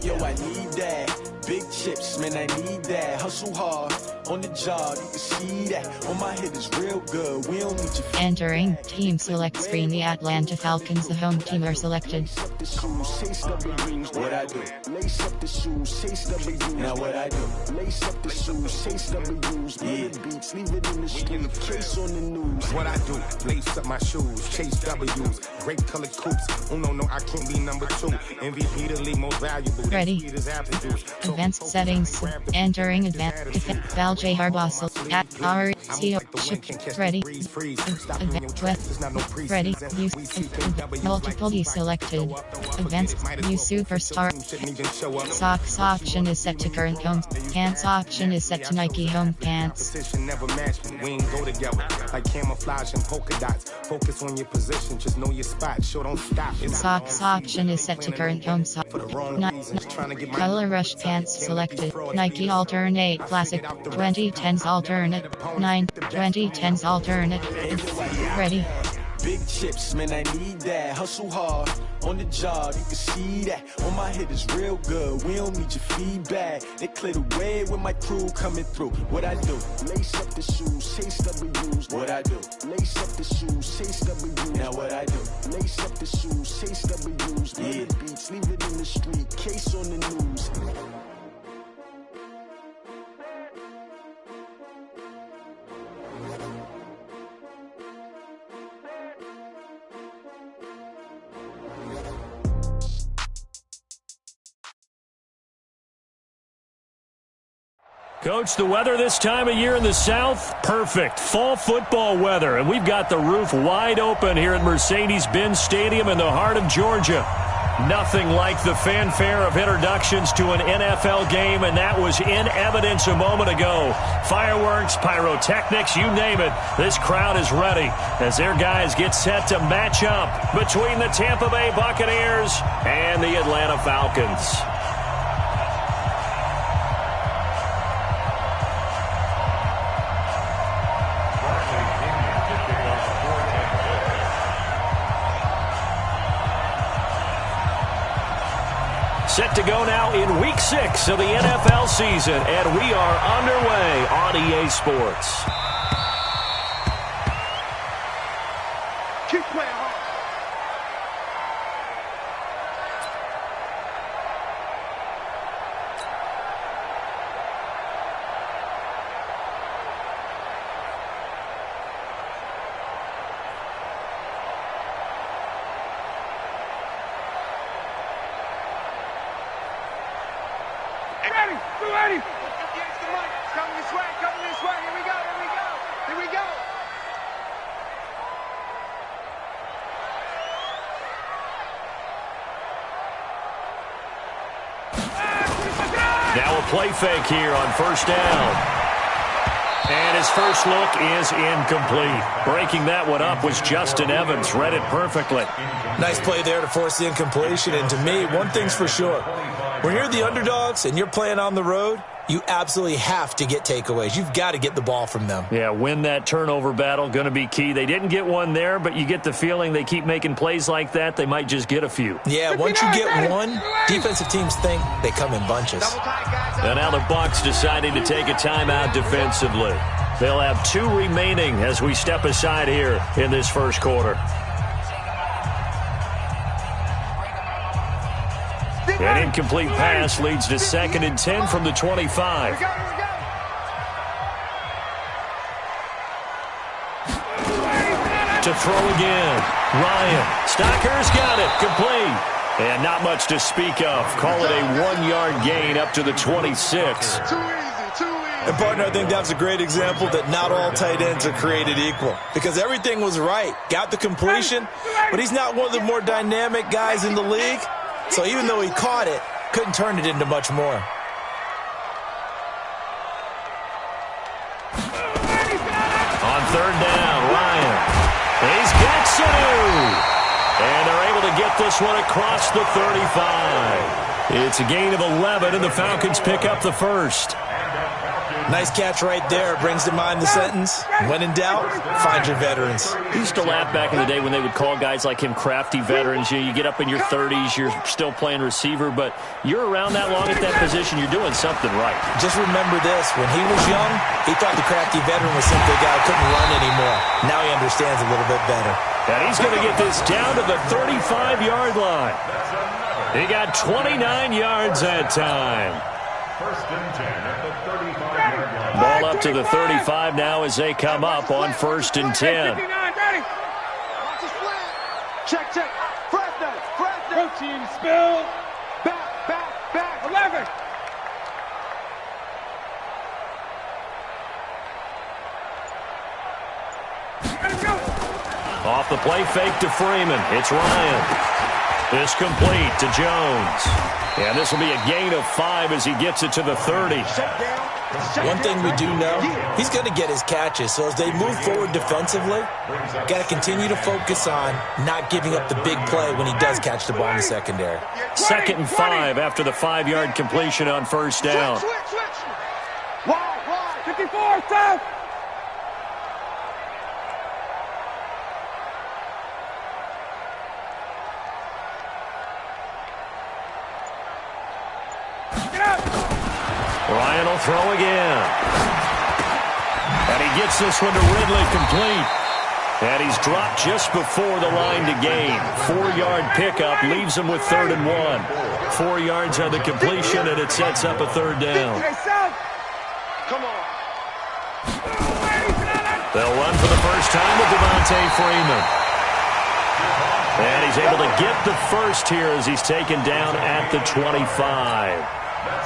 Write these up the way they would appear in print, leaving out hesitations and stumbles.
Hey, yo, I need that. Big chips, man, I need that. Hustle hard on the job, you can see that. On my head is real good. We don't need your Entering team select screen. The Atlanta Falcons, the home team, are selected. What I do? Lace up the shoes, chase W's. Now what I do? Lace up the shoes, chase W's. Yeah. Beats, leave it in the street, case on the news. What I do? Lace up my shoes, chase W's. Great colored coops. Oh no, I can't be number 2. MVP the league most valuable. Ready. Advanced settings. Entering advanced. Val J. Harbaugh. At our CO. Ready. Ready. Use multiple deselected. Advanced new superstar. Socks option is set to current home. Pants option is set to Nike home pants. Never match me. We ain't go together like camouflage and polka dots. Focus on your position, just know your spot. Sure, don't stop. Socks option is set to current home sock. Color Rush pants selected. Nike alternate classic. 2010s alternate. 2010s alternate. Ready. Big chips, man, I need that. Hustle hard on the job, you can see that. On my head is real good. We don't need your feedback. They clear the way with my crew coming through. What I do? Lace up the shoes, chase W's. What I do? Lace up the shoes, chase W's. Now what I do? Lace up the shoes, chase W's. Yeah. Beats, leave it in the street, case on the news. Coach, the weather this time of year in the South, perfect. Fall football weather, and we've got the roof wide open here at Mercedes-Benz Stadium in the heart of Georgia. Nothing like the fanfare of introductions to an NFL game, and that was in evidence a moment ago. Fireworks, pyrotechnics, you name it. This crowd is ready as their guys get set to match up between the Tampa Bay Buccaneers and the Atlanta Falcons. Set to go now in Week 6 of the NFL season, and we are underway on EA Sports. Keep playing hard. Ready? Coming this way, Here we go. Now a play fake here on first down. And his first look is incomplete. Breaking that one up was Justin Evans. Read it perfectly. Nice play there to force the incompletion. And to me, one thing's for sure. When you're the underdogs and you're playing on the road, you absolutely have to get takeaways. You've got to get the ball from them. Yeah, win that turnover battle, going to be key. They didn't get one there, but you get the feeling they keep making plays like that, they might just get a few. Yeah, once you get one, defensive teams think they come in bunches. And now the Bucs deciding to take a timeout defensively. They'll have 2 remaining as we step aside here in this first quarter. An incomplete pass leads to 2nd and 10 from the 25. To throw again. Ryan. Stocker's got it. Complete. And not much to speak of. Call it a 1-yard gain up to the 26. And, partner, I think that's a great example that not all tight ends are created equal. Because everything was right. Got the completion, but he's not one of the more dynamic guys in the league. So even though he caught it, couldn't turn it into much more. On 3rd down, Ryan. He's got Sanu. And they're able to get this one across the 35. It's a gain of 11, and the Falcons pick up the first. Nice catch right there. Brings to mind the sentence, when in doubt, find your veterans. We used to laugh back in the day when they would call guys like him crafty veterans. You get up in your 30s, you're still playing receiver, but you're around that long at that position, you're doing something right. Just remember this. When he was young, he thought the crafty veteran was simply a guy who couldn't run anymore. Now he understands a little bit better. And he's going to get this down to the 35-yard line. He got 29 yards that time. First and 10 at the 35-yard line. Ball up to the 35 now as they come up on 1st and 10. Check, check. Fresno. Protein spill. Back. 11. Let's go. Off the play fake to Freeman. It's Ryan. This complete to Jones. And this will be a gain of 5 as he gets it to the 30. One thing we do know, he's going to get his catches. So as they move forward defensively, got to continue to focus on not giving up the big play when he does catch the ball in the secondary. 2nd and 5 after the 5-yard completion on 1st down. Switch. Wide. 54, stop. Ryan will throw again. And he gets this one to Ridley complete. And he's dropped just before the line to gain. 4-yard pickup leaves him with 3rd and 1. 4 yards on the completion, and it sets up a 3rd down. Come on. They'll run for the first time with Devontae Freeman. And he's able to get the first here as he's taken down at the 25.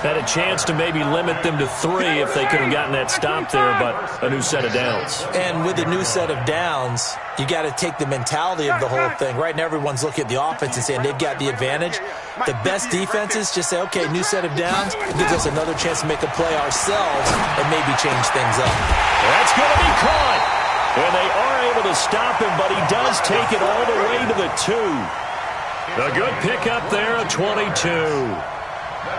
Had a chance to maybe limit them to 3 if they could have gotten that stop there, but a new set of downs. And with a new set of downs, you got to take the mentality of the whole thing. Right now, everyone's looking at the offense and saying they've got the advantage. The best defenses just say, okay, new set of downs. It gives us another chance to make a play ourselves and maybe change things up. That's going to be caught. And they are able to stop him, but he does take it all the way to the 2. A good pickup there, a 22.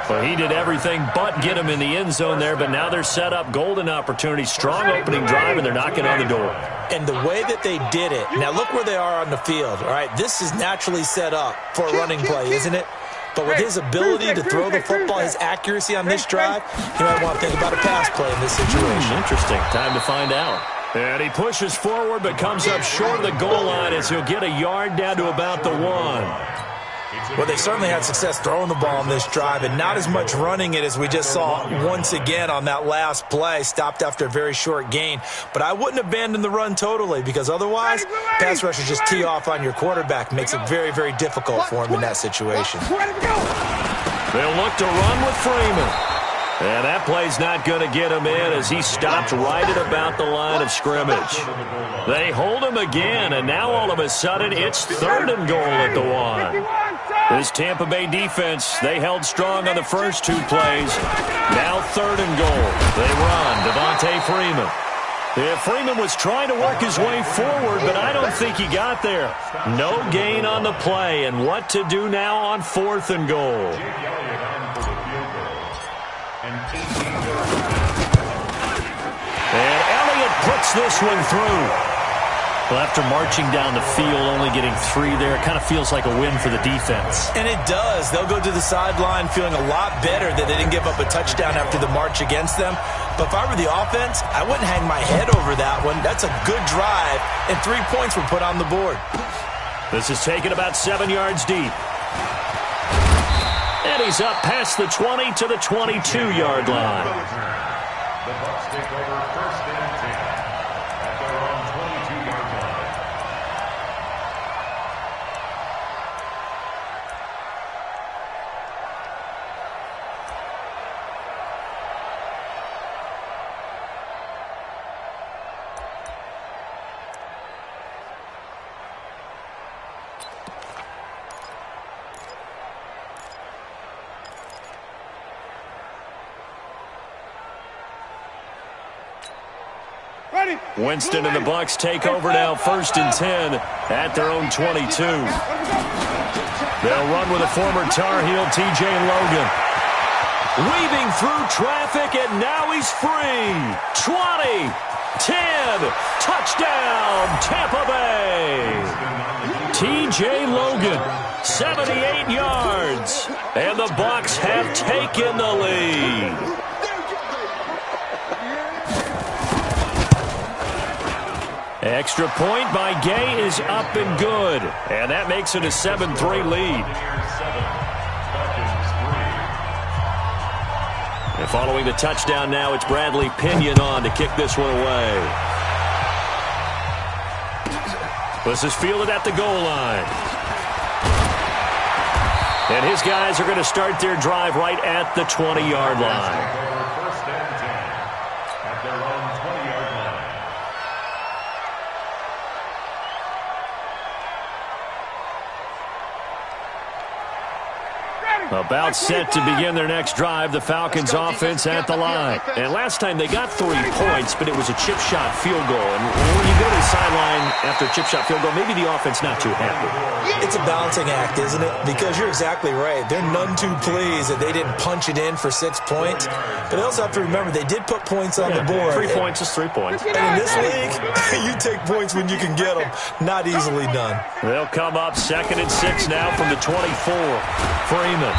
Well, he did everything but get him in the end zone there, but now they're set up. Golden opportunity, strong opening drive, and they're knocking on the door. And the way that they did it, now look where they are on the field, all right? This is naturally set up for a running play, isn't it? But with his ability to throw the football, his accuracy on this drive, you might want to think about a pass play in this situation. Interesting. Time to find out. And he pushes forward but comes up short of the goal line as he'll get a yard down to about the 1. Well, they certainly had success throwing the ball on this drive and not as much running it as we just saw once again on that last play. Stopped after a very short gain. But I wouldn't abandon the run totally because otherwise, pass rushers just tee off on your quarterback. Makes it very, very difficult for him in that situation. They'll look to run with Freeman. And that play's not going to get him in as he stopped right at about the line of scrimmage. They hold him again, and now all of a sudden it's 3rd and goal at the 1. This Tampa Bay defense, they held strong on the first 2 plays. Now 3rd and goal. They run. Devontae Freeman. Yeah, Freeman was trying to work his way forward, but I don't think he got there. No gain on the play, and what to do now on 4th and goal. And Elliott puts this one through. Well, after marching down the field, only getting 3 there, it kind of feels like a win for the defense. And it does. They'll go to the sideline feeling a lot better that they didn't give up a touchdown after the march against them. But if I were the offense, I wouldn't hang my head over that one. That's a good drive, and 3 points were put on the board. This is taken about 7 yards deep. And he's up past the 20 to the 22-yard line. The Bucs take over 1st and 10 at their own 22-yard line. Winston and the Bucs take over now, 1st and 10 at their own 22. They'll run with a former Tar Heel, TJ Logan. Weaving through traffic, and now he's free. 20, 10, touchdown, Tampa Bay. T.J. Logan, 78 yards, and the Bucs have taken the lead. Extra point by Gay is up and good, and that makes it a 7-3 lead. And following the touchdown now, it's Bradley Pinion on to kick this one away. This is fielded at the goal line. And his guys are going to start their drive right at the 20-yard line. First and 10 at their own 20-yard line. About set to begin their next drive, the Falcons offense at the line. And last time they got 3 points, but it was a chip shot field goal. And when you go to the sideline after a chip shot field goal, maybe the offense not too happy. It's a balancing act, isn't it? Because you're exactly right. They're none too pleased that they didn't punch it in for 6 points. But they also have to remember they did put points on the board. 3 points is 3 points. And in this league, you take points when you can get them. Not easily done. They'll come up 2nd and 6 now from the 24. Freeman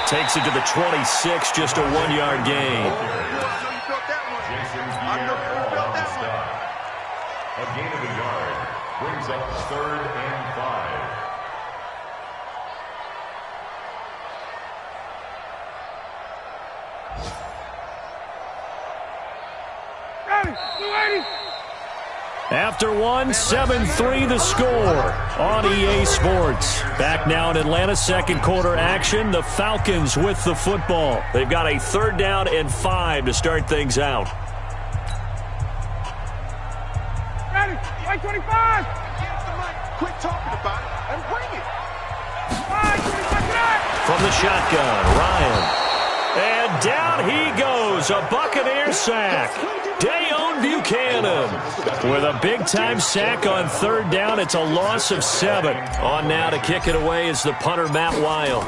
takes it to the 26, just a 1-yard gain. A gain of a yard brings up 3rd and 5. After one, 7-3 the score on EA Sports. Back now in Atlanta, second quarter action. The Falcons with the football. They've got a 3rd down and 5 to start things out. Ready, white 25. Quit talking about it and bring it. From the shotgun, Ryan. And down he goes, a Buccaneer sack. Dayon Buchanan with a big-time sack on 3rd down. It's a loss of 7. On now to kick it away is the punter, Matt Weil.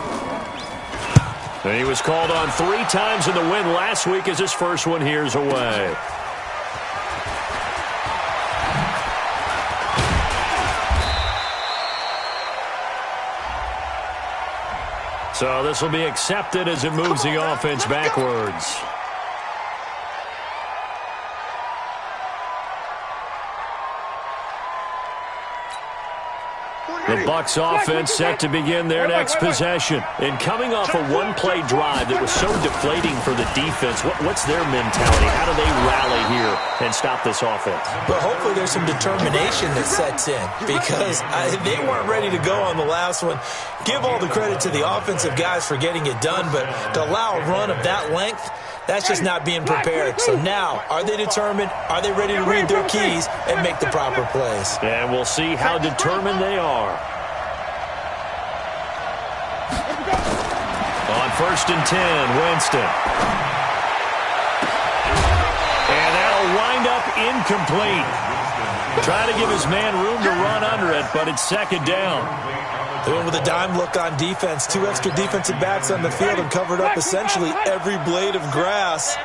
And he was called on 3 times in the win last week as his first one here's away. So this will be accepted as it moves the offense backwards. The Bucs offense set to begin their next possession. And coming off a one-play drive that was so deflating for the defense, what's their mentality? How do they rally here and stop this offense? But hopefully there's some determination that sets in because they weren't ready to go on the last one. Give all the credit to the offensive guys for getting it done, but to allow a run of that length, that's just not being prepared. So now, are they determined? Are they ready to read their keys and make the proper plays? And we'll see how determined they are. On 1st and 10, Winston. And that'll wind up incomplete. Trying to give his man room to run under it, but it's 2nd down. They went with a dime look on defense. 2 extra defensive backs on the field and covered up essentially every blade of grass.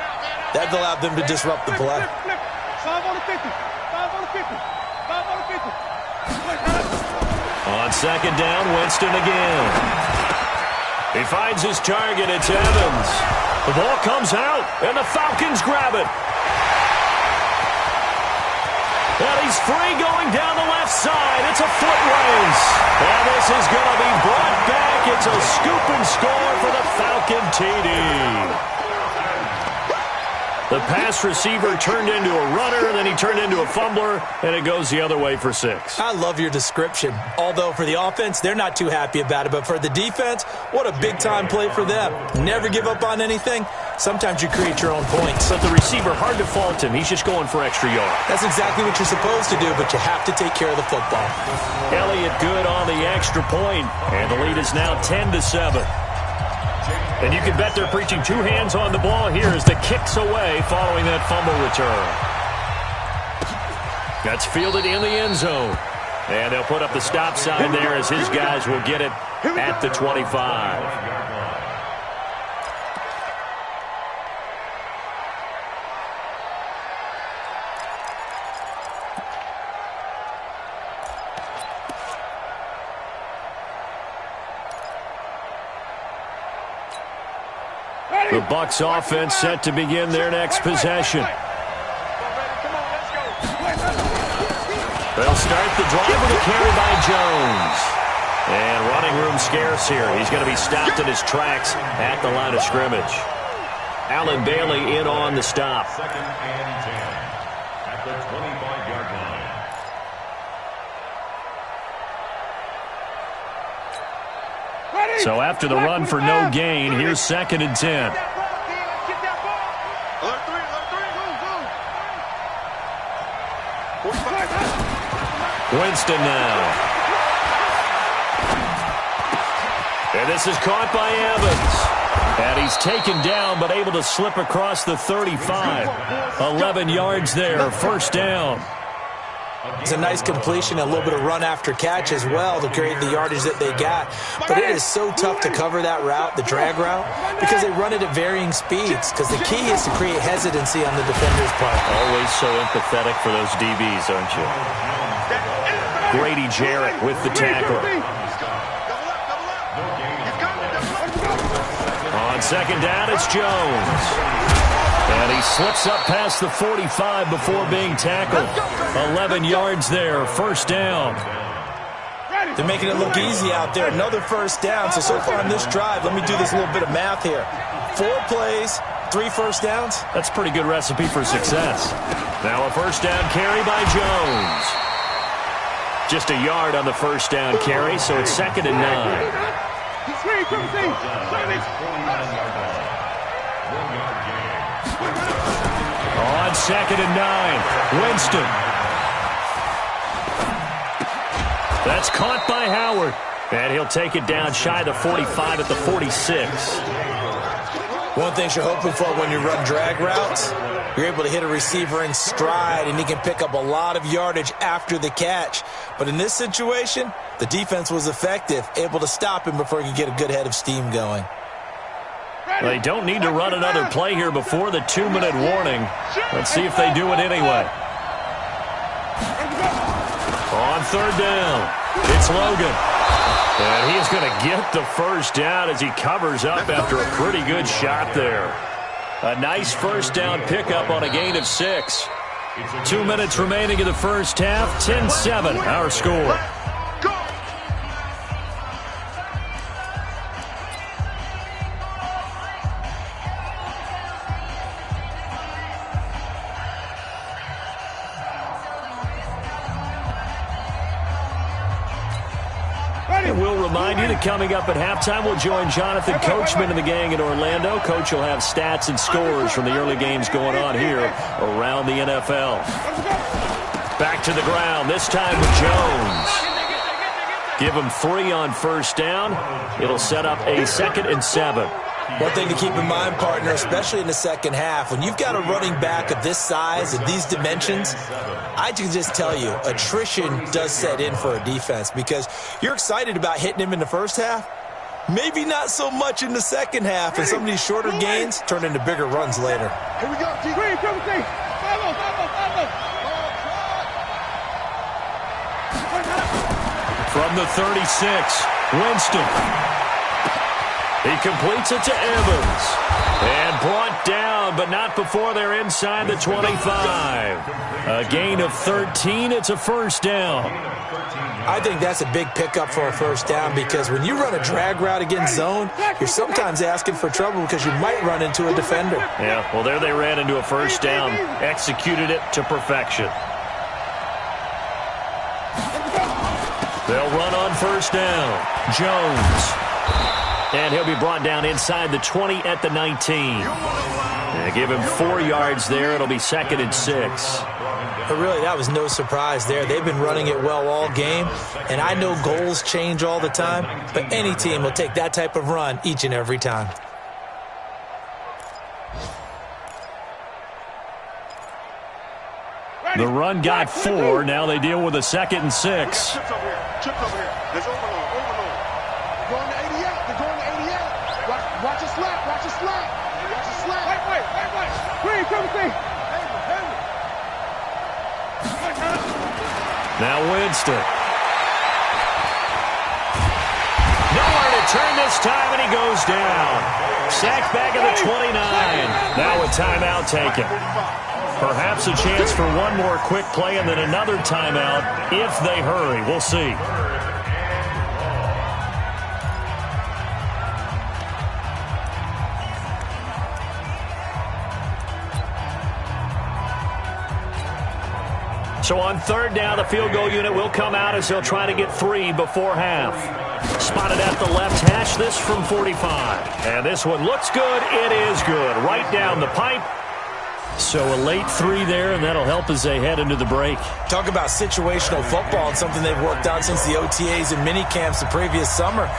That allowed them to disrupt the play. On 2nd down, Winston again. He finds his target. It's Evans. The ball comes out, and the Falcons grab it. And he's free going down the left side. It's a foot race. And this is going to be brought back. It's a scoop and score for the Falcon TD. The pass receiver turned into a runner, then he turned into a fumbler, and it goes the other way for 6. I love your description. Although for the offense, they're not too happy about it. But for the defense, what a big-time play for them. Never give up on anything. Sometimes you create your own points. But the receiver, hard to fault him. He's just going for extra yards. That's exactly what you're supposed to do, but you have to take care of the football. Elliott good on the extra point, and the lead is now 10-7. And you can bet they're preaching 2 hands on the ball here as the kick's away following that fumble return. That's fielded in the end zone. And they'll put up the stop sign there as his guys will get it at the 25. The Bucs offense set to begin their next possession. They'll start the drive with a carry by Jones. And running room scarce here. He's going to be stopped in his tracks at the line of scrimmage. Allen Bailey in on the stop. 2nd and 10 at the 25-yard line. So after the run for no gain, here's 2nd and 10. Winston now. And this is caught by Evans. And he's taken down, but able to slip across the 35. 11 yards there, first down. It's a nice completion, a little bit of run after catch as well to create the yardage that they got. But it is so tough to cover that route, the drag route, because they run it at varying speeds. Because the key is to create hesitancy on the defender's part. Always so empathetic for those DBs, aren't you? Grady Jarrett with the tackle. On 2nd down, it's Jones. And he slips up past the 45 before being tackled. 11 yards there, first down. They're making it look easy out there. Another first down. So far on this drive, let me do this little bit of math here. 4 plays, 3 first downs. That's a pretty good recipe for success. Now a first down carry by Jones. Just a yard on the first down carry, so it's 2nd and 9. On 2nd and 9, Winston. That's caught by Howard. And he'll take it down shy of the 45 at the 46. One thing you're hoping for when you run drag routes, you're able to hit a receiver in stride, and he can pick up a lot of yardage after the catch. But in this situation, the defense was effective, able to stop him before he could get a good head of steam going. They don't need to run another play here before the 2-minute warning. Let's see if they do it anyway. On 3rd down, it's Logan. And he is going to get the first down as he covers up after a pretty good shot there. A nice first down pickup on a gain of 6. 2 minutes remaining in the first half. 10-7, our score. We'll remind you that coming up at halftime, we'll join Jonathan Coachman and the gang in Orlando. Coach will have stats and scores from the early games going on here around the NFL. Back to the ground, this time with Jones. Give him 3 on first down. It'll set up a 2nd and 7. One thing to keep in mind, partner, especially in the second half, when you've got a running back of this size, of these dimensions, I can just tell you, attrition does set in for a defense because you're excited about hitting him in the first half. Maybe not so much in the second half, and some of these shorter gains turn into bigger runs later. Here we go, T. Come on, From the 36, Winston. He completes it to Evans. And brought down, but not before they're inside the 25. A gain of 13. It's a first down. I think that's a big pickup for a first down because when you run a drag route against zone, you're sometimes asking for trouble because you might run into a defender. Yeah, well, there they ran into a first down. Executed it to perfection. They'll run on first down. Jones. And he'll be brought down inside the 20 at the 19. And give him 4 yards there. It'll be 2nd and 6. But really, that was no surprise there. They've been running it well all game. And I know goals change all the time, but any team will take that type of run each and every time. The run got 4. Now they deal with a 2nd and 6. Chips over here. Chips over here. There's overload. They're going to 80 out. They're going to 80 out. Watch a slap. Watch a slap. Watch a slap. Wait. Green, come and see. Now Winston. Nowhere to return this time, and he goes down. Sacked back at the 29. Now a timeout taken. Perhaps a chance for one more quick play and then another timeout if they hurry. We'll see. So on third down, the field goal unit will come out as they'll try to get 3 before half. Spotted at the left hash, this from 45. And this one looks good. It is good. Right down the pipe. So a late 3 there, and that'll help as they head into the break. Talk about situational football and something they've worked on since the OTAs and mini camps the previous summer.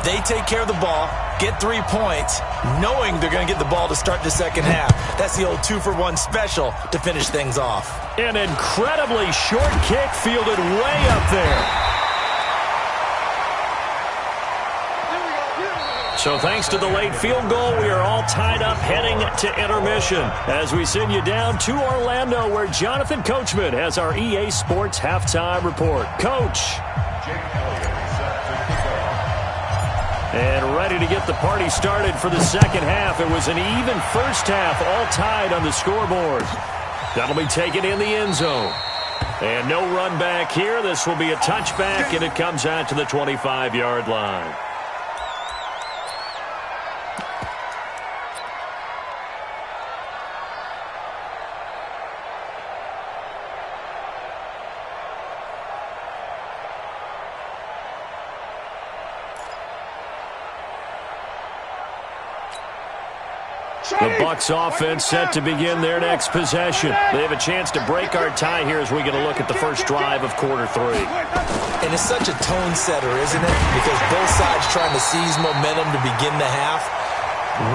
They take care of the ball, get 3 points, knowing they're going to get the ball to start the second half. That's the old 2-for-1 special to finish things off. An incredibly short kick fielded way up there. So thanks to the late field goal, we are all tied up heading to intermission as we send you down to Orlando where Jonathan Coachman has our EA Sports halftime report. Coach. And ready to get the party started for the second half. It was an even first half, all tied on the scoreboard. That'll be taken in the end zone. And no run back here. This will be a touchback, and it comes out to the 25-yard line. The Bucs offense set to begin their next possession. They have a chance to break our tie here as we get a look at the first drive of quarter 3. And it's such a tone setter, isn't it? Because both sides trying to seize momentum to begin the half.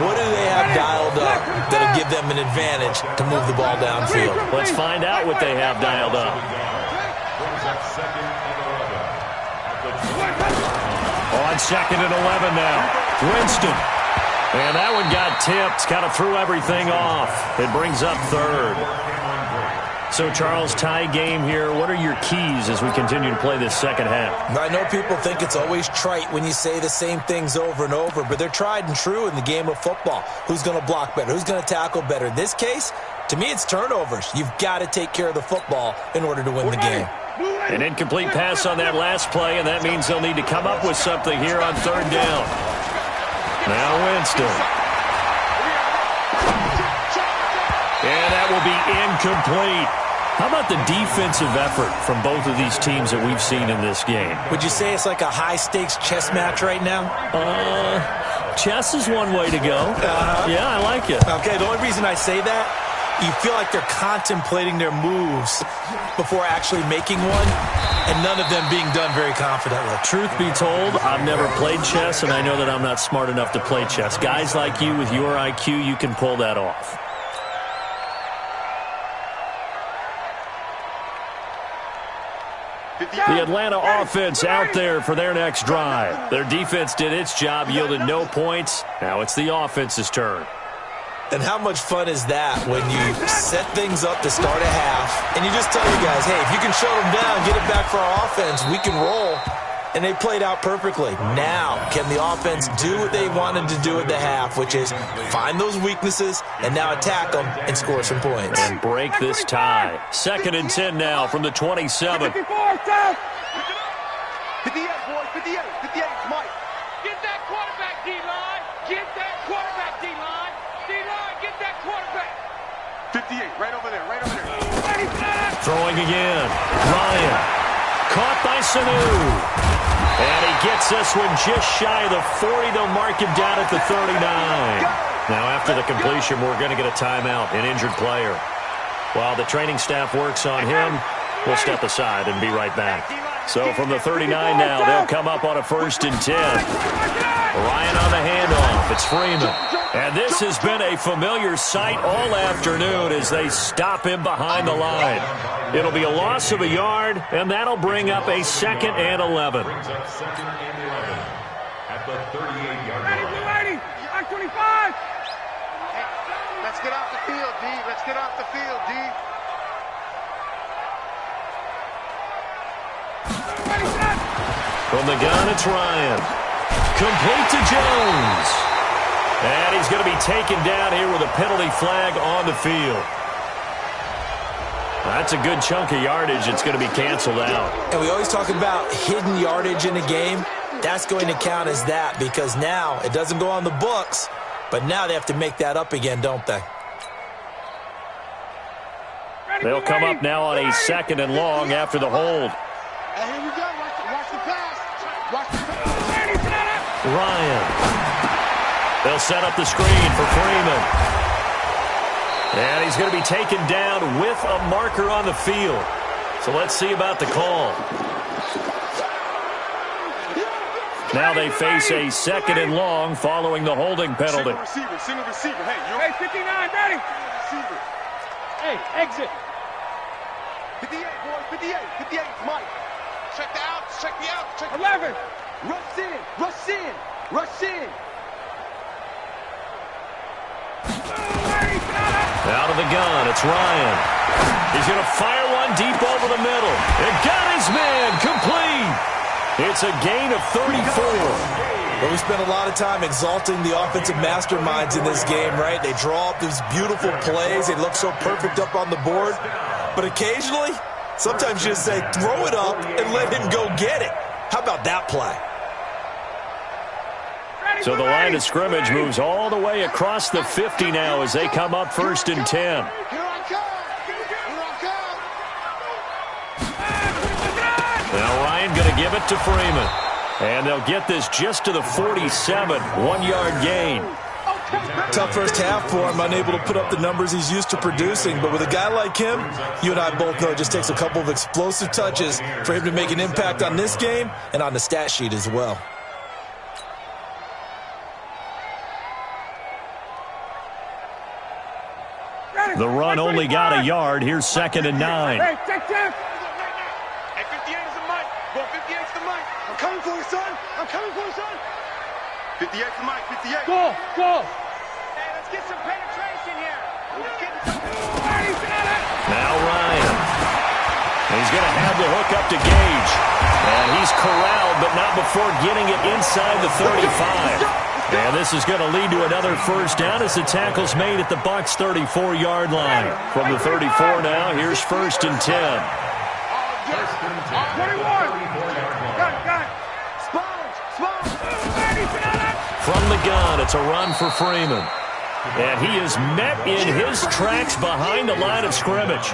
What do they have dialed up that'll give them an advantage to move the ball downfield? Let's find out what they have dialed up. On 2nd and 11 now. Winston. And that one got tipped, kind of threw everything off. It brings up 3rd. So, Charles, tie game here. What are your keys as we continue to play this second half? I know people think it's always trite when you say the same things over and over, but they're tried and true in the game of football. Who's going to block better? Who's going to tackle better? In this case, to me, it's turnovers. You've got to take care of the football in order to win the game. An incomplete pass on that last play, and that means they'll need to come up with something here on 3rd down. Now Winston. And that will be incomplete. How about the defensive effort from both of these teams that we've seen in this game? Would you say it's like a high-stakes chess match right now? Chess is one way to go. Yeah, I like it. Okay, the only reason I say that, you feel like they're contemplating their moves before actually making one, and none of them being done very confidently. Truth be told, I've never played chess, and I know that I'm not smart enough to play chess. Guys like you with your IQ, you can pull that off. The Atlanta offense out there for their next drive. Their defense did its job, yielded no points. Now it's the offense's turn. And how much fun is that when you set things up to start a half and you just tell you guys, hey, if you can shut them down, get it back for our offense, we can roll. And they played out perfectly. Now, can the offense do what they wanted to do at the half, which is find those weaknesses and now attack them and score some points. And break this tie. 2nd and 10 now from the 27. 58, boys, 58, 58, Mike. Get that quarterback, D-line. Get that quarterback, D-line. D-line, get that quarterback. 58, right over there, right over there. Throwing again. Ryan. Caught by Sanu. And he gets this one just shy of the 40. They'll mark him down at the 39. Now after the completion, we're going to get a timeout, an injured player. While the training staff works on him, we'll step aside and be right back. So from the 39 now, they'll come up on a 1st and 10. Ryan on the handoff. It's Freeman. And this has been a familiar sight all afternoon as they stop him behind the line. It'll be a loss of a yard, and that'll bring up a 2nd and 11. At the 38-yard line. 25. Let's get off the field, D. Let's get off the field, D. From the gun, it's Ryan. complete to Jones. And he's going to be taken down here with a penalty flag on the field. That's a good chunk of yardage. It's going to be canceled out. And we always talk about hidden yardage in a game. That's going to count as that because now it doesn't go on the books, but now they have to make that up again, don't they? They'll come up now on a 2nd and long after the hold. Hey, here we go. Watch the pass. Watch the pass. Ryan. They'll set up the screen for Freeman. And he's going to be taken down with a marker on the field. So let's see about the call. Now they face a 2nd and long following the holding penalty. Single receiver. Hey, 59, ready. Receiver. Hey, exit. 58, boys, 58, 58, Mike. Check the outs, check the outs, check the 11. Rush in, rush in, rush in. Out of the gun, it's Ryan. He's going to fire one deep over the middle. It got his man complete. It's a gain of 34. But we spent a lot of time exalting the offensive masterminds in this game, right? They draw up these beautiful plays. They look so perfect up on the board. But occasionally, sometimes you just say, throw it up and let him go get it. How about that play? So the line of scrimmage moves all the way across the 50 now as they come up 1st and 10. Here I come. Here I come. Now Ryan going to give it to Freeman. And they'll get this just to the 47, 1-yard gain. Tough first half for him, unable to put up the numbers he's used to producing. But with a guy like him, you and I both know it just takes a couple of explosive touches for him to make an impact on this game and on the stat sheet as well. The run only got a yard. Here's 2nd and 9. Hey, check. Hey, 58 is the mic. Go, 58 is the mic. I'm coming for you, son. I'm coming for you, son. 58 is the mic, 58. Go. Hey, let's get some penetration here. Let's get some. Now Ryan. He's going to have the hook up to Gage. And he's corralled, but not before getting it inside the 35. And this is going to lead to another first down as the tackle's made at the Bucs' 34-yard line. From the 34 now, here's 1st and 10. 21. Got it. Sponge. From the gun, it's a run for Freeman. And he is met in his tracks behind the line of scrimmage.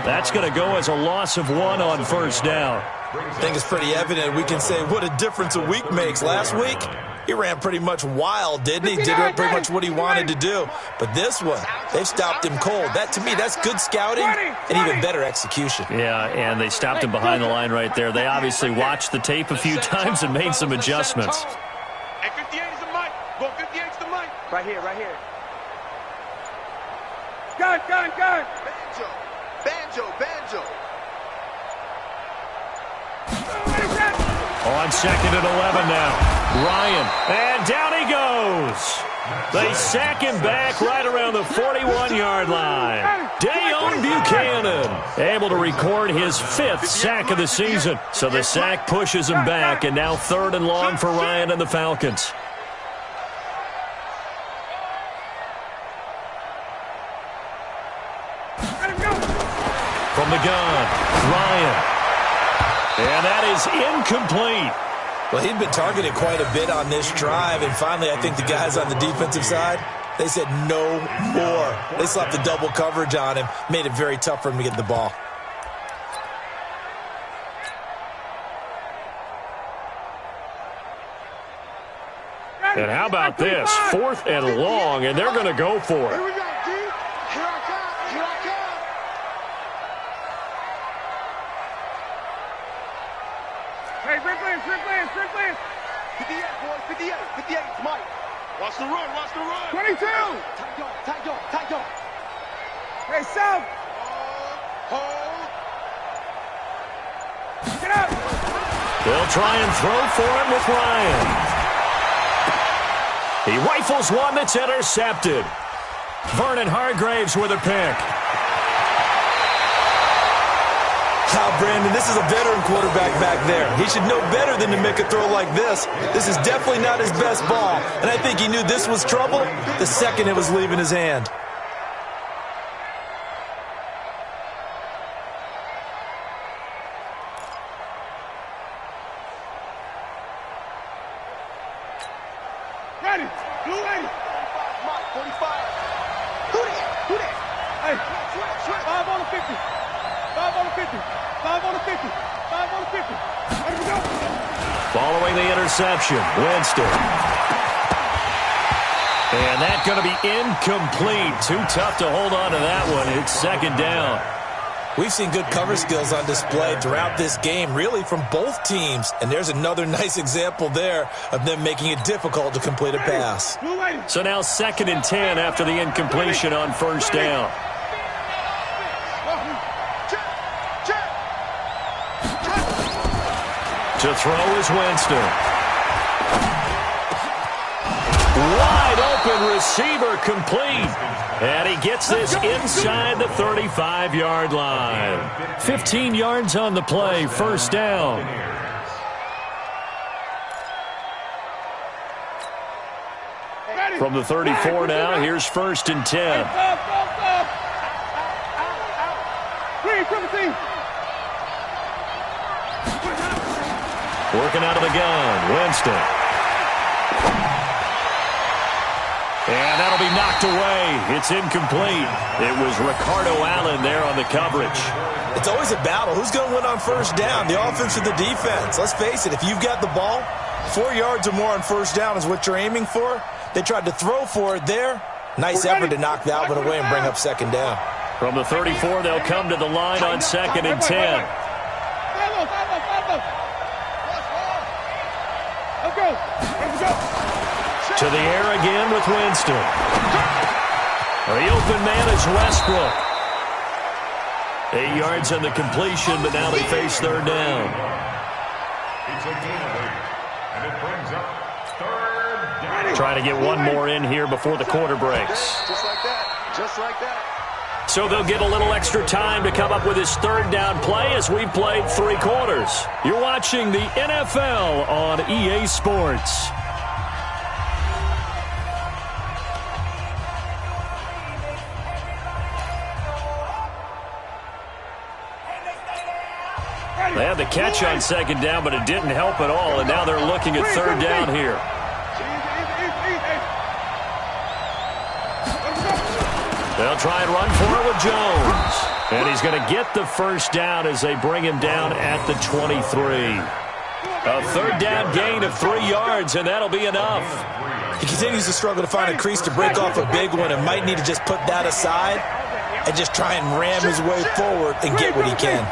That's going to go as a loss of 1 on 1st down. I think it's pretty evident. We can say what a difference a week makes. Last week, he ran pretty much wild, didn't he? Did pretty much what he wanted to do. But this one, they've stopped him cold. That, to me, that's good scouting and even better execution. Yeah, and they stopped him behind the line right there. They obviously watched the tape a few times and made some adjustments. Hey, 58 is the mic. Go, 58 is the mic. Right here. Gun. Banjo. On 2nd and 11 now. Ryan. And down he goes. They sack him back right around the 41-yard line. Dayon Buchanan able to record his 5th sack of the season. So the sack pushes him back, and now 3rd and long for Ryan and the Falcons. From the gun, Ryan. And that is incomplete. Well, he'd been targeted quite a bit on this drive, and finally I think the guys on the defensive side, they said no more. They slapped the double coverage on him, made it very tough for him to get the ball. And how about this? 4th and long, and they're going to go for it. Here we go, D. Here I come. Hey, Rick Lance. 58, boys, 58, it's Mike. Watch the run. 22. Tight dog. Hey, South. Hold. Get up. They'll try and throw for it with Ryan. He rifles one that's intercepted. Vernon Hargraves with a pick. Brandon, this is a veteran quarterback back there. He should know better than to make a throw like this. This is definitely not his best ball, and I think he knew this was trouble the second it was leaving his hand. Ready. Blue 80. 45. Who that? Hey, switch. 5 on the 50. 5 on the 50. 5 on the 50. 5 on the 50. Ready to go. Following the interception, Winston. And that's going to be incomplete. Too tough to hold on to that one. It's second down. We've seen good cover skills on display throughout this game, really from both teams. And there's another nice example there of them making it difficult to complete a pass. So now 2nd and 10 after the incompletion on first down. To throw is Winston. Wide open receiver complete. And he gets this inside the 35-yard line. 15 yards on the play, first down. From the 34 now, here's 1st and 10. Working out of the gun, Winston. And that'll be knocked away. It's incomplete. It was Ricardo Allen there on the coverage. It's always a battle. Who's going to win on first down, the offense or the defense? Let's face it, if you've got the ball, 4 yards or more on first down is what you're aiming for. They tried to throw for it there. Nice effort to knock that one away and bring up second down. From the 34, they'll come to the line on 2nd and 10. Let's go. To the air again with Winston. The open man is Westbrook. 8 yards on the completion, but now they face third down. It's a gain of 8, and it brings up third down. Trying to get one more in here before the quarter breaks. Just like that. Just like that. So they'll get a little extra time to come up with his third down play as we've played 3 quarters. You're watching the NFL on EA Sports. They had the catch on second down, but it didn't help at all, and now they're looking at third down here. They'll try and run for it with Jones. And he's going to get the first down as they bring him down at the 23. A third down gain of 3 yards, and that'll be enough. He continues to struggle to find a crease to break off a big one and might need to just put that aside and just try and ram his way forward and get what he can.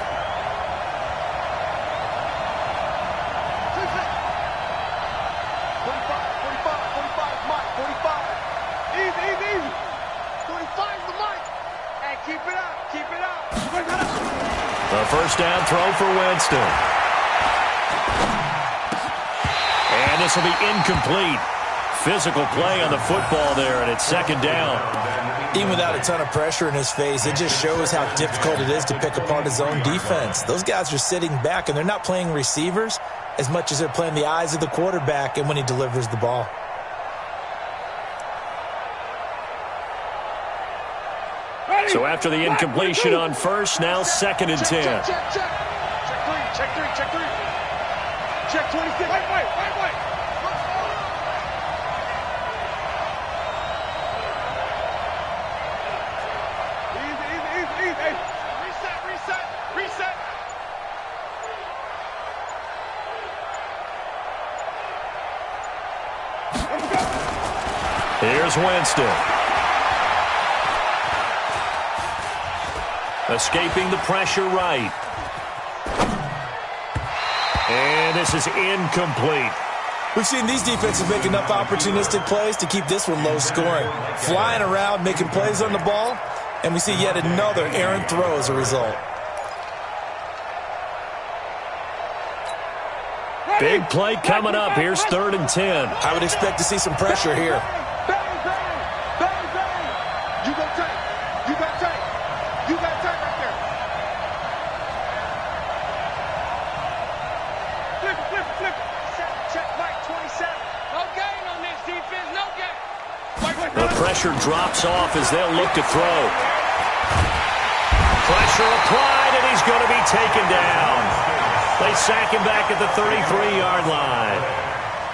The first down throw for Winston. And this will be incomplete. Physical play on the football there, and it's second down. Even without a ton of pressure in his face, it just shows how difficult it is to pick apart his own defense. Those guys are sitting back, and they're not playing receivers as much as they're playing the eyes of the quarterback and when he delivers the ball. So after the incompletion on first, now 2nd and 10. Check 3. Check 26. Wait. Easy. Reset. Here's Winston. Escaping the pressure right. And this is incomplete. We've seen these defenses make enough opportunistic plays to keep this one low scoring. Flying around, making plays on the ball, and we see yet another errant throw as a result. Big play coming up. Here's 3rd and 10. I would expect to see some pressure here. You got tight right there. pressure drops off as they'll look to throw. Pressure applied, and he's going to be taken down. They sack him back at the 33-yard line.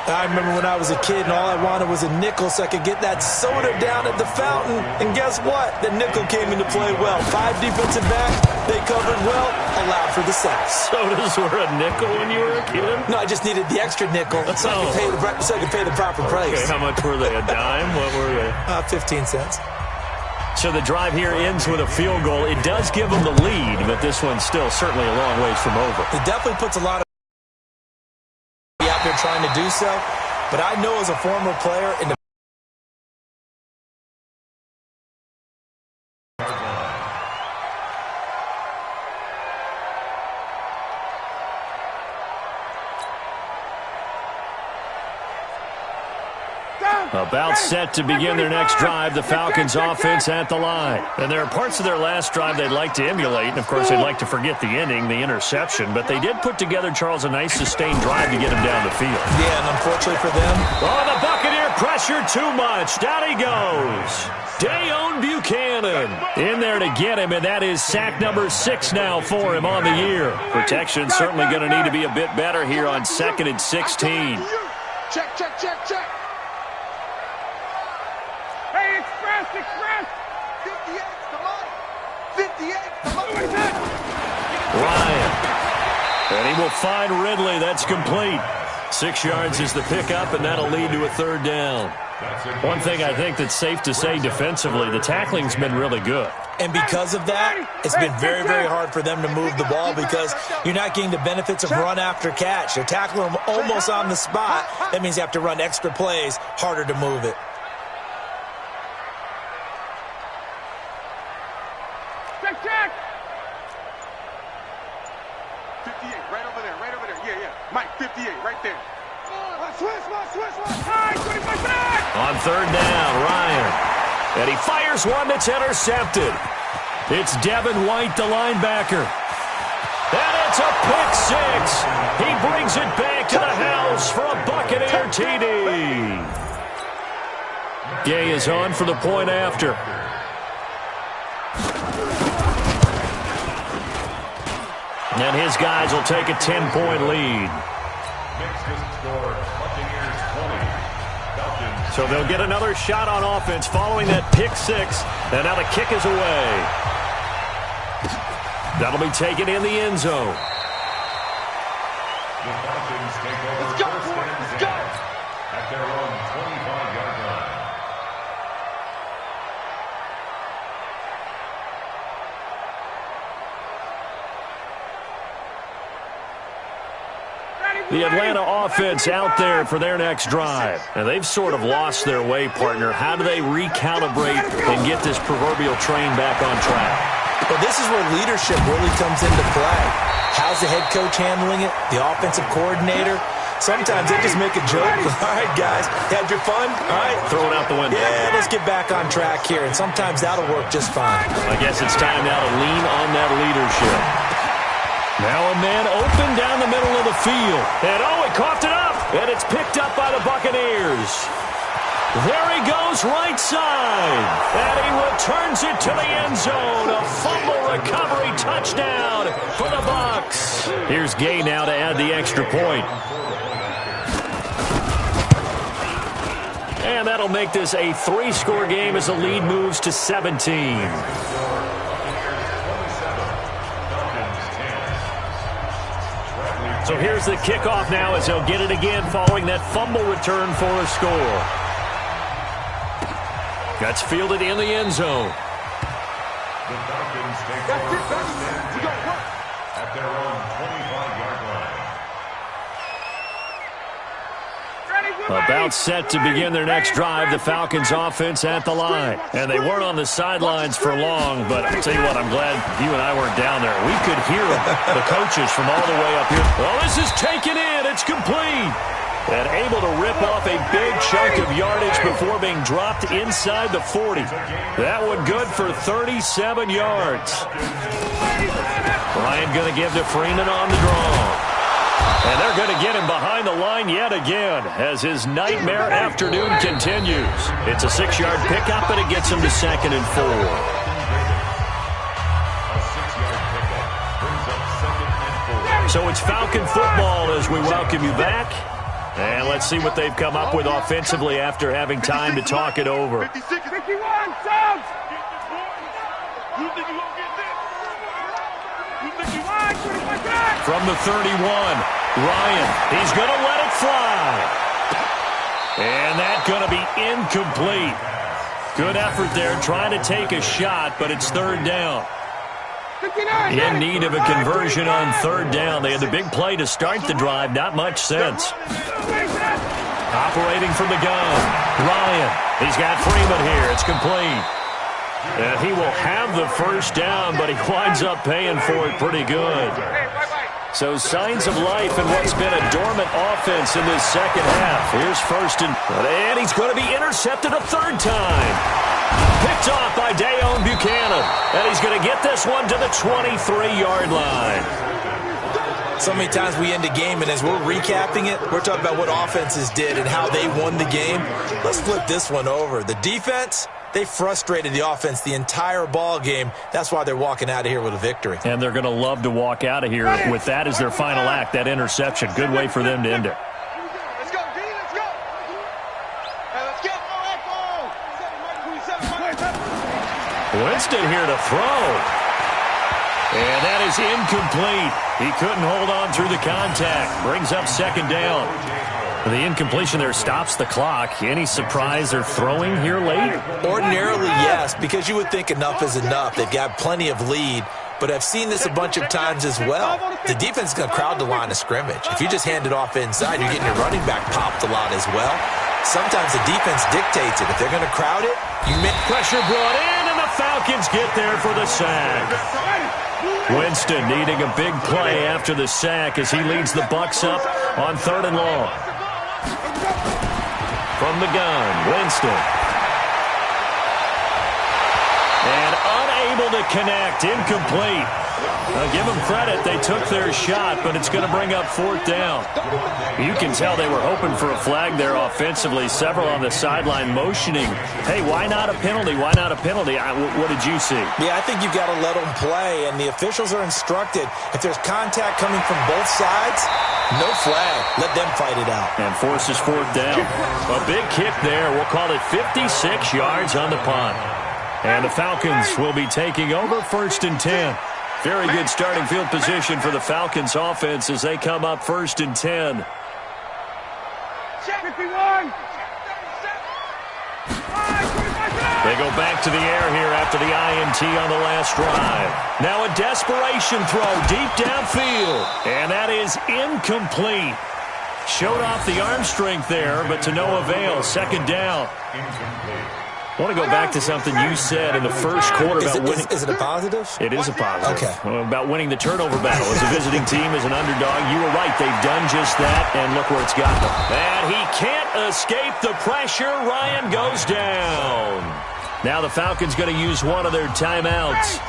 I remember when I was a kid and all I wanted was a nickel so I could get that soda down at the fountain. And guess what? The nickel came into play well. 5 defensive backs, they covered well, allowed for the sacks. Sodas were a nickel when you were a kid? No, I just needed the extra nickel so I could pay the proper price. Okay, how much were they? A dime? What were they? 15 cents. So the drive here ends with a field goal. It does give them the lead, but this one's still certainly a long ways from over. It definitely puts a lot of out there trying to do so, but I know as a former player in the about set to begin their next drive, the Falcons offense at the line. And there are parts of their last drive they'd like to emulate, and of course they'd like to forget the ending, the interception, but they did put together, Charles, a nice sustained drive to get him down the field. Yeah, and unfortunately for them. Oh, the Buccaneer pressure too much. Down he goes. Dayon Buchanan in there to get him, and that is sack number 6 now for him on the year. Protection certainly going to need to be a bit better here on 2nd and 16. Check, check, check, check. Hey, express, express. 58, come on. 58, come on. Ryan. And he will find Ridley. That's complete. 6 yards is the pickup, and that'll lead to a 3rd down. One thing I think that's safe to say defensively, the tackling's been really good. And because of that, it's been very, very hard for them to move the ball because you're not getting the benefits of run after catch. They're tackling them almost on the spot. That means you have to run extra plays, harder to move it. Check, check. 58, right over there, right over there. Yeah, yeah. Mike, 58, right there. Switch. High, 25 back. On 3rd down, Ryan. And he fires one that's intercepted. It's Devin White, the linebacker. And it's a pick 6. He brings it back to the house for a Buccaneer TD. Gay is on for the point after. And his guys will take a 10-point lead. So they'll get another shot on offense following that pick 6. And now the kick is away. That'll be taken in the end zone. Let's go, let's go. At their own 25-yard line. The Atlanta offense out there for their next drive. And they've sort of lost their way, partner. How do they recalibrate and get this proverbial train back on track? Well, this is where leadership really comes into play. How's the head coach handling it? The offensive coordinator? Sometimes they just make a joke. All right, guys, had your fun? All right. Throw it out the window. Yeah, let's get back on track here. And sometimes that'll work just fine. I guess it's time now to lean on that leadership. Now a man open down the middle of the field. And he coughed it up. And it's picked up by the Buccaneers. There he goes right side. And he returns it to the end zone. A fumble recovery touchdown for the Bucs. Here's Gay now to add the extra point. And that'll make this a 3-score game as the lead moves to 17. So here's the kickoff now as they'll get it again following that fumble return for a score. That's fielded in the end zone. The Falcons take over first and 10 at their own 25-yard line. About set to begin their next drive, the Falcons offense at the line. And they weren't on the sidelines for long, but I'll tell you what, I'm glad you and I weren't down there. We could hear the coaches from all the way up here. Well, this is taken in. It's complete. And able to rip off a big chunk of yardage before being dropped inside the 40. That one good for 37 yards. Ryan going to give to Freeman on the draw. And they're going to get him behind the line yet again as his nightmare afternoon continues. It's a 6-yard pickup, and it gets him to 2nd and 4. So it's Falcon football as we welcome you back. And let's see what they've come up with offensively after having time to talk it over. 51, Subs! You think you won't get this? You think you won't? From the 31, Ryan, he's going to let it fly. And that's going to be incomplete. Good effort there trying to take a shot, but it's 3rd down. In need of a conversion on 3rd down. They had the big play to start the drive, not much sense. Operating from the gun, Ryan, he's got Freeman here. It's complete. And he will have the 1st down, but he winds up paying for it pretty good. So signs of life in what's been a dormant offense in this second half. Here's 1st and he's going to be intercepted a 3rd time. Picked off by Dayon Buchanan. And he's going to get this one to the 23-yard line. So many times we end a game, and as we're recapping it, we're talking about what offenses did and how they won the game. Let's flip this one over. The defense, they frustrated the offense the entire ball game. That's why they're walking out of here with a victory. And they're going to love to walk out of here with that as their final act, that interception. Good way for them to end it. Let's go, D, let's go. Hey, let's get Winston here to throw. And that is incomplete. He couldn't hold on through the contact. Brings up 2nd down. The incompletion there stops the clock. Any surprise they're throwing here late? Ordinarily, yes, because you would think enough is enough. They've got plenty of lead, but I've seen this a bunch of times as well. The defense is going to crowd the line of scrimmage. If you just hand it off inside, you're getting your running back popped a lot as well. Sometimes the defense dictates it. If they're going to crowd it, you make pressure brought in, and the Falcons get there for the sack. Winston needing a big play after the sack as he leads the Bucs up on 3rd and long. From the gun, Winston. And unable to connect, incomplete. I'll give them credit, they took their shot, but it's going to bring up 4th down. You can tell they were hoping for a flag there offensively. Several on the sideline motioning, hey, why not a penalty? Why not a penalty? What did you see? Yeah, I think you've got to let them play, and the officials are instructed. If there's contact coming from both sides, no flag. Let them fight it out. And forces 4th down. A big kick there. We'll call it 56 yards on the punt. And the Falcons will be taking over 1st and 10. Very good starting field position for the Falcons offense as they come up 1st and 10. 51. They go back to the air here after the INT on the last drive. Now a desperation throw deep downfield. And that is incomplete. Showed off the arm strength there, but to no avail. 2nd down. I want to go back to something you said in the first quarter about winning. Is it a positive? It is a positive. Okay. About winning the turnover battle. As a visiting team, as an underdog, you were right. They've done just that, and look where it's gotten them. And he can't escape the pressure. Ryan goes down. Now the Falcons going to use one of their timeouts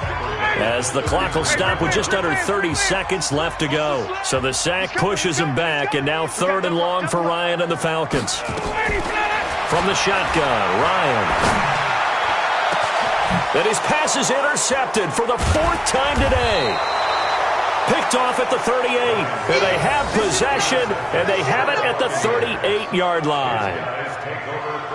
as the clock will stop with just under 30 seconds left to go. So the sack pushes him back, and now 3rd and long for Ryan and the Falcons. From the shotgun, Ryan. And his pass is intercepted for the 4th time today. Picked off at the 38. And they have possession, and they have it at the 38-yard line.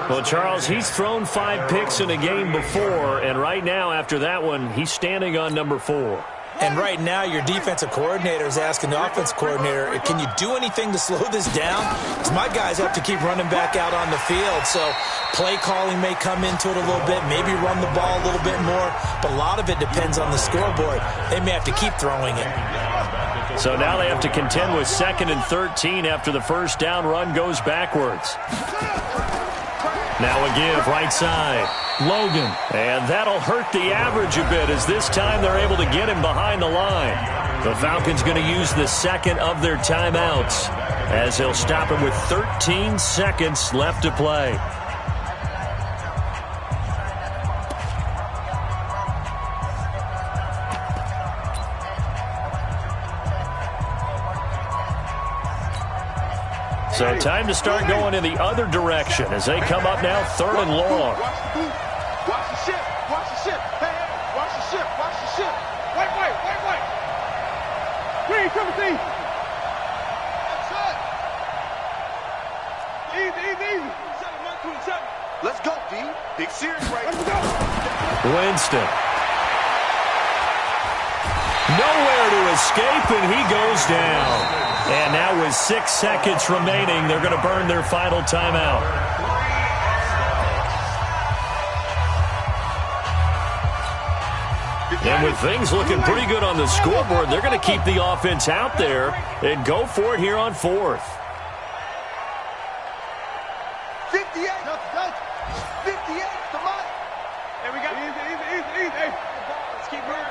Well, Charles, he's thrown 5 picks in a game before, and right now, after that one, he's standing on number 4. And right now, your defensive coordinator is asking the offense coordinator, can you do anything to slow this down? Because my guys have to keep running back out on the field. So play calling may come into it a little bit, maybe run the ball a little bit more. But a lot of it depends on the scoreboard. They may have to keep throwing it. So now they have to contend with 2nd and 13 after the 1st down run goes backwards. Now a give, right side. Logan. And that'll hurt the average a bit as this time they're able to get him behind the line. The Falcons going to use the 2nd of their timeouts as they'll stop him with 13 seconds left to play. So time to start going in the other direction as they come up now 3rd and long. Watch the ship. Watch the ship. Hey, watch the ship. Watch the ship. Wait. Green, Timothy. That's it. Easy. 7-1-27. Let's go, D. Big series right now. Let's go. Winston. Nowhere to escape, and he goes down. And now with 6 seconds remaining, they're going to burn their final timeout. And with things looking pretty good on the scoreboard, they're going to keep the offense out there and go for it here on 4th. 58. 58. Come on. There we go. Easy. Let's keep moving.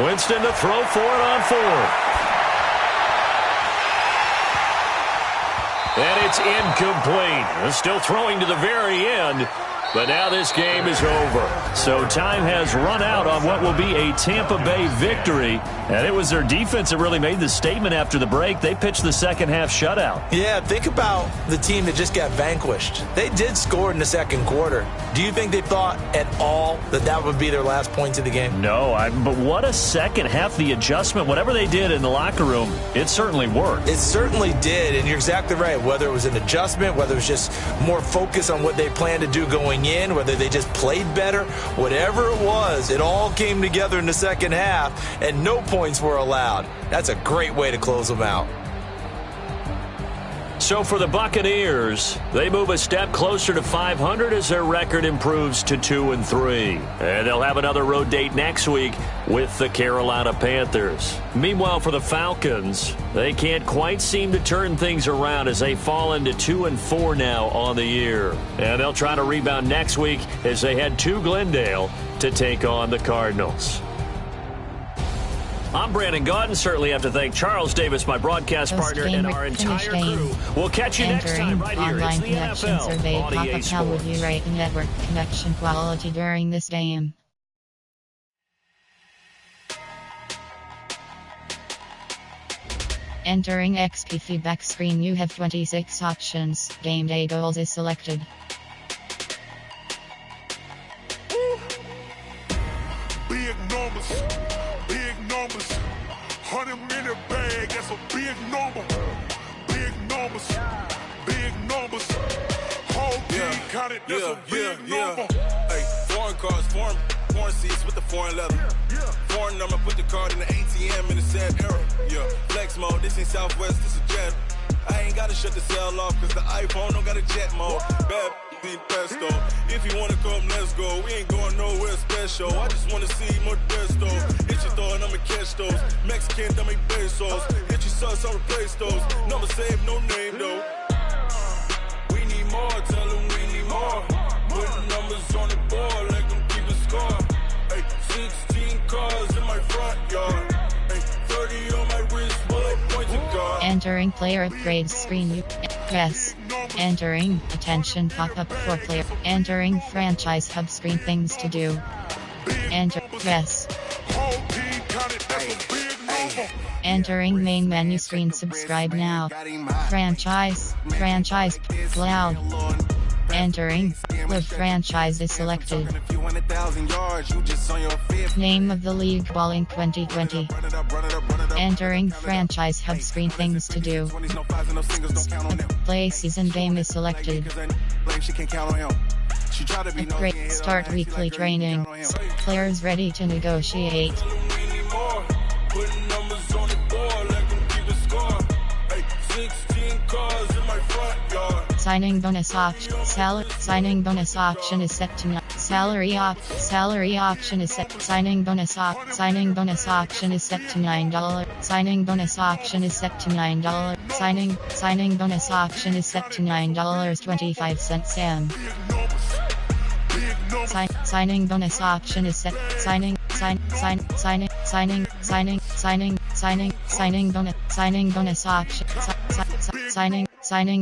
Winston to throw for it on 4th. And it's incomplete. Still throwing to the very end. But now this game is over. So time has run out on what will be a Tampa Bay victory. And it was their defense that really made the statement after the break. They pitched the second half shutout. Yeah, think about the team that just got vanquished. They did score in the second quarter. Do you think they thought at all that that would be their last points of the game? No, but what a second half. The adjustment, whatever they did in the locker room, it certainly worked. It certainly did, and you're exactly right. Whether it was an adjustment, whether it was just more focus on what they planned to do going in, whether they just played better, whatever it was, it all came together in the second half, and no points were allowed. That's a great way to close them out. So for the Buccaneers, they move a step closer to 500 as their record improves to 2-3. And they'll have another road date next week with the Carolina Panthers. Meanwhile, for the Falcons, they can't quite seem to turn things around as they fall into 2-4 now on the year. And they'll try to rebound next week as they head to Glendale to take on the Cardinals. I'm Brandon Gaudin. Certainly have to thank Charles Davis, my broadcast partner, and our entire crew. We'll catch you next time right here. It's the NFL survey on EA pop-up. How would Sports. you rate network connection quality during this game? Entering XP feedback screen, you have 26 options. Game day goals is selected. Big numbers. 100 minute bag, that's a big number. Big numbers. Whole team counted, that's a big number. Hey, foreign cars, foreign seats with the foreign leather. Foreign number, put the card in the ATM in the sad era. Yeah, flex mode, this ain't Southwest, this a jet. I ain't gotta shut the cell off, cause the iPhone don't got a jet mode. Bad in pesto. If you wanna come, let's go. We ain't going nowhere special. I just wanna see more desto. Hit your thought, I'ma catch those. Mexican, that make pesos. Hit your sus, I'll replace those. Number saved, no name though. We need more, tell them we need more. Putting numbers on the board, like them keep a score. Hey, 16 cars in my front yard. Hey, 30 on my wrist, bullet point to God. Entering player upgrades screen, you press. Entering attention pop-up for player. Entering franchise hub screen, things to do. Enter, press. Entering main menu screen, subscribe now. Franchise, cloud. Entering, the franchise is selected. Name of the league, ball in 2020. Entering franchise hub screen, things to do. Play season game is selected. Upgrade, start weekly training. Players ready to negotiate. Signing bonus option. Signing bonus option is set to salary option is set. Signing bonus option is set to $9. Signing bonus option is set to $9. Signing bonus option is set to $9.25 m. Signing bonus option is set. Signing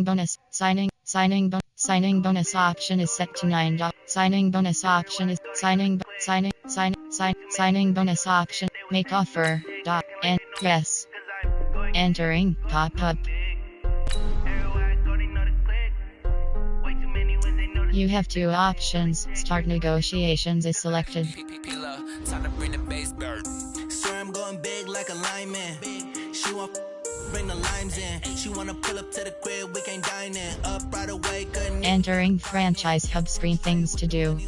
bonus option. Signing bonus option is set to $9. Signing bonus option is signing bonus option. Make offer. And yes. Entering pop-up. You have two options. Start negotiations is selected. Time to bring the bass bird. Swear I'm going big like a lineman. She want bring the limes in. She wanna pull up to the crib, we can't dine in. Up right away, couldn't. Entering franchise hub screen things to do.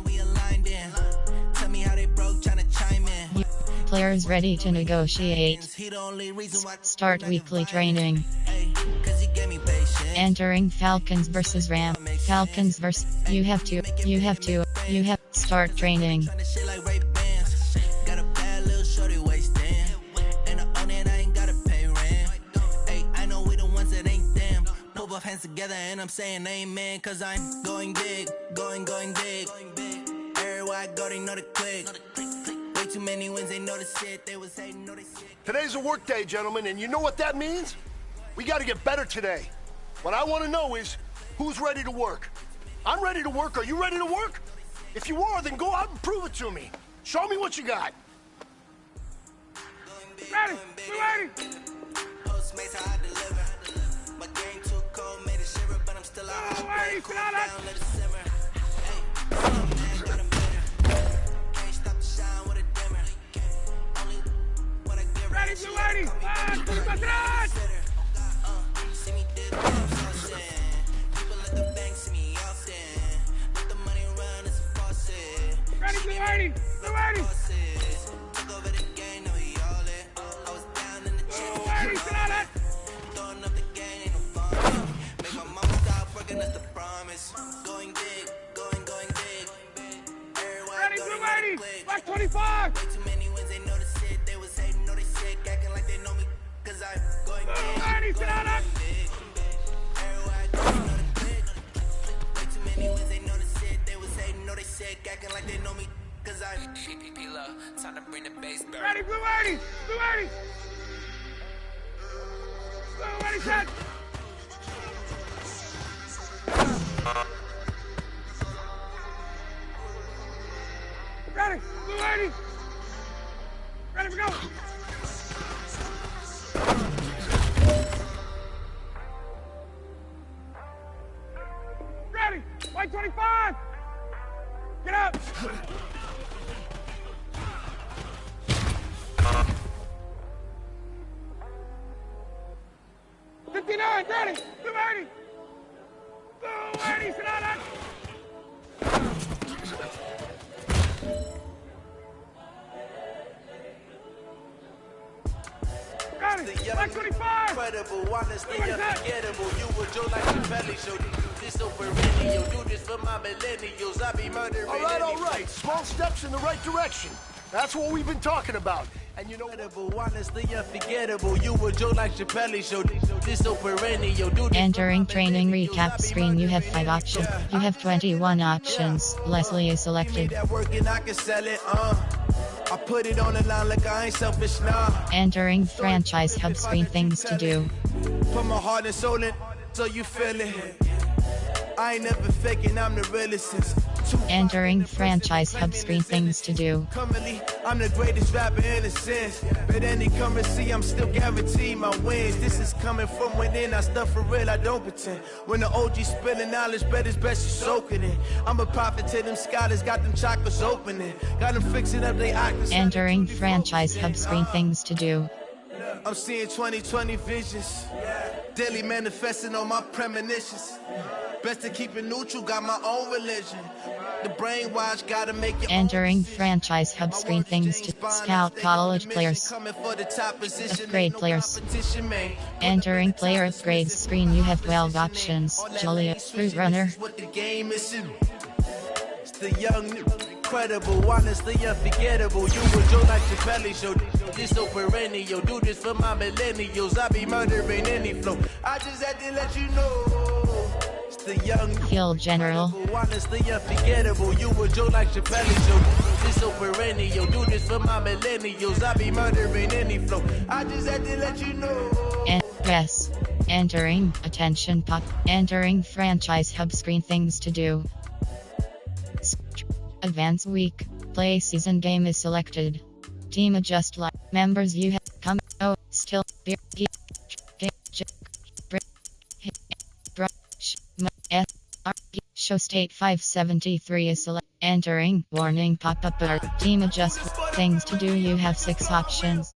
Tell me how they broke, tryna chime in. Players ready to negotiate. Start weekly training. Entering Falcons versus Ram. Falcons versus. You have to. Start training. Both hands together and I'm saying amen, cause I'm going big, going big. Everywhere I go, they know the click. Way too many wins, they know the shit. They was hating, know they shit. Today's a work day, gentlemen, and you know what that means? We gotta get better today. What I wanna know is, who's ready to work? I'm ready to work, are you ready to work? If you are, then go out and prove it to me. Show me what you got. Ready, we ready. Postmates, how I deliver. My game too cold, made it shiver, but I'm still out. Ready, Cool down, let it simmer. Hey, man, got a bitter. Can't stop the shine with a dimmer. Only what I give her. Ready, we ready. See me dip, I'm saucing. People at the bank see me often. Let the money run, it's a faucet. Ready, we ready. We ready. Took over the game, now we all in. I was down in the gym. Ready, Sonata. Throwing up the game, ain't no fun. Make my mama stop working, that's the promise. Going big, going big. Everywhere Ready, I go, we they know ready. the click. Back 25. Way too many wins, they know the shit. They was hating, know they sick, acting like they know me. Cause I'm going big. Ready, Sonata. Everywhere I go, they know the click. Way too many wins, they know the shit. They was hating, know they sick, acting like they know me. Cause I'm time to bring the bass back. Ready, we ready. We ready. Ready, set. Ready, we ready. Ready, we go. Ready, white 25. Get up. 59, ready, we ready. Ready, Sonata. Ready, black 25. Incredible, honestly unforgettable. You were Joe like Chappelle show. Do this so perennial. Do this for my millennials. I be murdering. All right. Small steps in the right direction. That's what we've been talking about. And you know, honestly unforgettable. You were Joe like Chappelle show. This so perennial. Do this Entering training recap screen. You have 5 options. You have 21 options. Leslie is selected. that work and I can sell it. I put it on the line like I ain't selfish now. Entering franchise hub screen things to do. Put my heart and soul in, so you feel it. I ain't never faking, I'm the realest since. Entering franchise hub screen things to do. Currently, I'm the greatest rapper in a sense. But any currency, I'm still guaranteed my wins. This is coming from within, I stuff for real, I don't pretend. When the OG spilling knowledge, bet it's best you soak it in. I'm a prophet to them scholars, got them chakras opening. Got them fixing up they actors. Entering franchise hub screen things to do. I'm seeing 2020 visions. Daily manifesting on my premonitions. Best to keep it neutral, got my own religion. The brainwash gotta make it. Entering franchise hub screen things to scout college players. Upgrade players. Entering player upgrades screen. You have 12 options. Julia, Root Runner. What the game is. It's the young, incredible, honestly unforgettable. You were Joe like Chappelle show. This so perennial. Do this for my millennials. I be murdering any flow. I just had to let you know. The young Field General. Honestly unforgettable. You were Joe like Chappelle show. This so perennial. Do this for my millennials. I be murdering any flow. I just had to let you know. Yes. Entering attention pop. Entering franchise hub screen things to do. Advance week. Play season game is selected. Team adjust like members you have come. Oh, still. Show state 573 is select. Entering. Warning pop-up bar. Team adjust. Things to do. You have 6 options.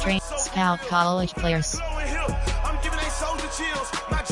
Train Scout College players. I'm giving a soldier chills. My